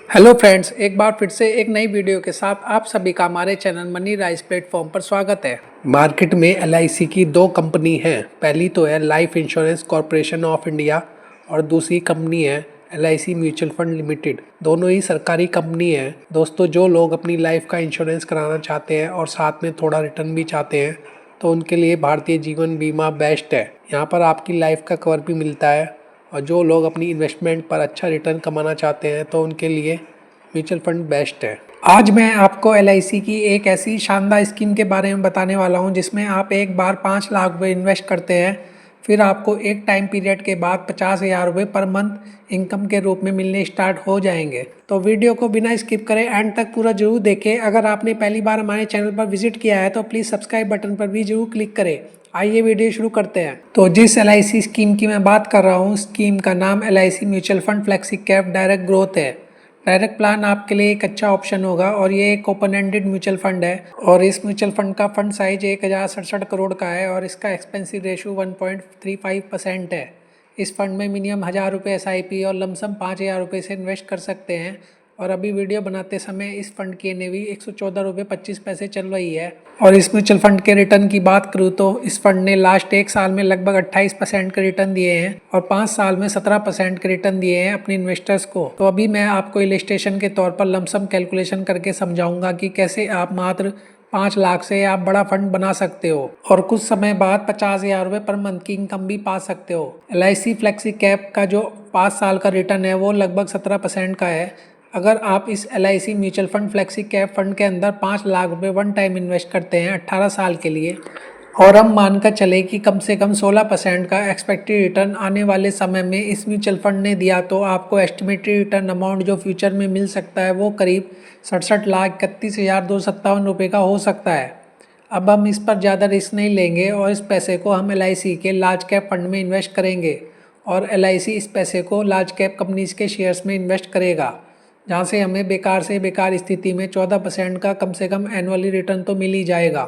Hello friends, एक बार फिर से एक नई वीडियो के साथ आप सभी का हमारे चैनल मनी राइज प्लेटफॉर्म पर स्वागत है। मार्केट में एलआईसी की दो कंपनी हैं। पहली तो है life insurance corporation of India और दूसरी कंपनी है एलआईसी म्यूचुअल फंड लिमिटेड। दोनों ही सरकारी कंपनी है। दोस्तों, जो लोग अपनी लाइफ का इंश्योरेंस कराना चाहते हैं और साथ में थोड़ा रिटर्न भी चाहते हैं तो उनके लिए भारतीय जीवन बीमा बेस्ट है। यहाँ पर आपकी लाइफ का कवर भी मिलता है और जो लोग अपनी इन्वेस्टमेंट पर अच्छा रिटर्न कमाना चाहते हैं तो उनके लिए म्यूचुअल फंड बेस्ट है। आज मैं आपको एलआईसी की एक ऐसी शानदार स्कीम के बारे में बताने वाला हूं जिसमें आप एक बार 5 लाख रुपये इन्वेस्ट करते हैं, फिर आपको एक टाइम पीरियड के बाद 50,000 रुपये पर मंथ इनकम के रूप में मिलने स्टार्ट हो जाएंगे। तो वीडियो को बिना स्किप करें एंड तक पूरा जरूर देखें। अगर आपने पहली बार हमारे चैनल पर विजिट किया है तो प्लीज़ सब्सक्राइब बटन पर भी जरूर क्लिक करें। आइए वीडियो शुरू करते हैं। तो जिस एलआईसी स्कीम की मैं बात कर रहा हूँ, स्कीम का नाम LIC mutual fund flexi cap direct growth है। डायरेक्ट प्लान आपके लिए एक अच्छा ऑप्शन होगा और ये एक ओपन एंडेड म्यूचुअल फंड है और इस म्यूचुअल फंड का फंड साइज 1067 करोड़ का है और इसका एक्सपेंसिव रेशो 1.35% है। इस फंड में मिनिमम 1000 रुपये एसआईपी और लमसम 5000 रुपये से इन्वेस्ट कर सकते हैं और अभी वीडियो बनाते समय इस फंड की एनएवी 114 रुपये 25 पैसे चल रही है। और इस म्यूचुअल फंड के रिटर्न की बात करूँ तो इस फंड ने लास्ट एक साल में लगभग 28% के रिटर्न दिए हैं और 5 साल में 17% के रिटर्न दिए हैं अपने इन्वेस्टर्स को। तो अभी मैं आपको इलस्ट्रेशन के तौर पर लमसम कैलकुलेशन करके समझाऊंगा कि कैसे आप मात्र 5 लाख से आप बड़ा फंड बना सकते हो और कुछ समय बाद 50,000 रुपये पर मंथ की इनकम भी पा सकते हो। एलआईसी फ्लेक्सी कैप का जो 5 साल का रिटर्न है वो लगभग 17% का है। अगर आप इस LIC mutual fund flexi cap fund के अंदर 5 लाख रुपये वन टाइम इन्वेस्ट करते हैं 18 साल के लिए और हम मानकर चले कि कम से कम 16% का एक्सपेक्टेड रिटर्न आने वाले समय में इस म्यूचुअल फंड ने दिया तो आपको एस्टिमेटेड रिटर्न अमाउंट जो फ्यूचर में मिल सकता है वो करीब 67,31,257 रुपये का हो सकता है। अब हम इस पर ज़्यादा रिस्क नहीं लेंगे और इस पैसे को हम एलआईसी के लार्ज कैप फंड में इन्वेस्ट करेंगे और एलआईसी इस पैसे को लार्ज कैप कंपनीज के शेयर्स में इन्वेस्ट करेगा, जहाँ से हमें बेकार से बेकार स्थिति में 14% का कम से कम एनुअली रिटर्न तो मिल ही जाएगा।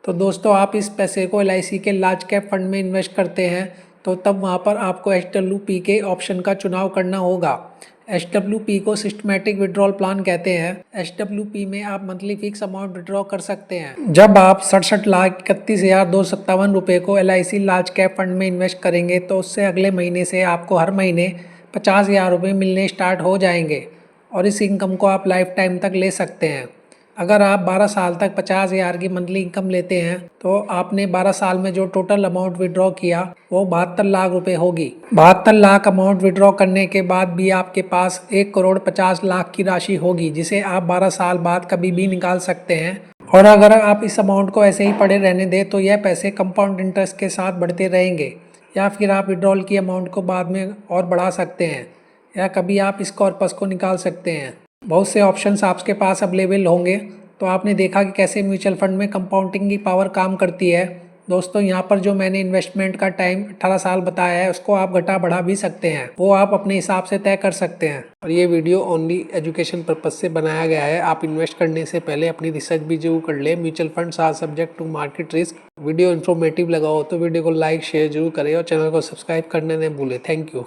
तो दोस्तों, आप इस पैसे को एलआईसी के लार्ज कैप फंड में इन्वेस्ट करते हैं तो तब वहाँ पर आपको एचडब्ल्यूपी के ऑप्शन का चुनाव करना होगा। एचडब्ल्यूपी को सिस्टमैटिक विड्रॉल प्लान कहते हैं। एचडब्ल्यूपी में आप मंथली फिक्स अमाउंट विड्रॉ कर सकते हैं। जब आप 67,31,257 रुपये को एलआईसी लार्ज कैप फंड में इन्वेस्ट करेंगे तो उससे अगले महीने से आपको हर महीने 50,000 रुपये मिलने स्टार्ट हो जाएंगे और इस इनकम को आप लाइफ टाइम तक ले सकते हैं। अगर आप 12 साल तक 50,000 की मंथली इनकम लेते हैं तो आपने 12 साल में जो टोटल अमाउंट विड्रॉ किया वो 72 लाख रुपए होगी। 72 लाख अमाउंट विड्रॉ करने के बाद भी आपके पास 1,50,00,000 की राशि होगी जिसे आप 12 साल बाद कभी भी निकाल सकते हैं। और अगर आप इस अमाउंट को ऐसे ही पड़े रहने दें तो यह पैसे कंपाउंड इंटरेस्ट के साथ बढ़ते रहेंगे, या फिर आप विड्रॉल की अमाउंट को बाद में और बढ़ा सकते हैं या कभी आप इस कॉर्पस को निकाल सकते हैं। बहुत से ऑप्शंस आपके पास अवेलेबल होंगे। तो आपने देखा कि कैसे म्यूचुअल फंड में कंपाउंडिंग की पावर काम करती है। दोस्तों, यहाँ पर जो मैंने इन्वेस्टमेंट का टाइम 18 साल बताया है उसको आप घटा बढ़ा भी सकते हैं, वो आप अपने हिसाब से तय कर सकते हैं। और ये वीडियो ओनली एजुकेशन पर्पज से बनाया गया है। आप इन्वेस्ट करने से पहले अपनी रिसर्च भी जरूर कर ले। Mutual funds are subject to market risk. Video informative लगा हो तो वीडियो को लाइक शेयर जरूर करें और चैनल को सब्सक्राइब करने न भूलें। Thank you.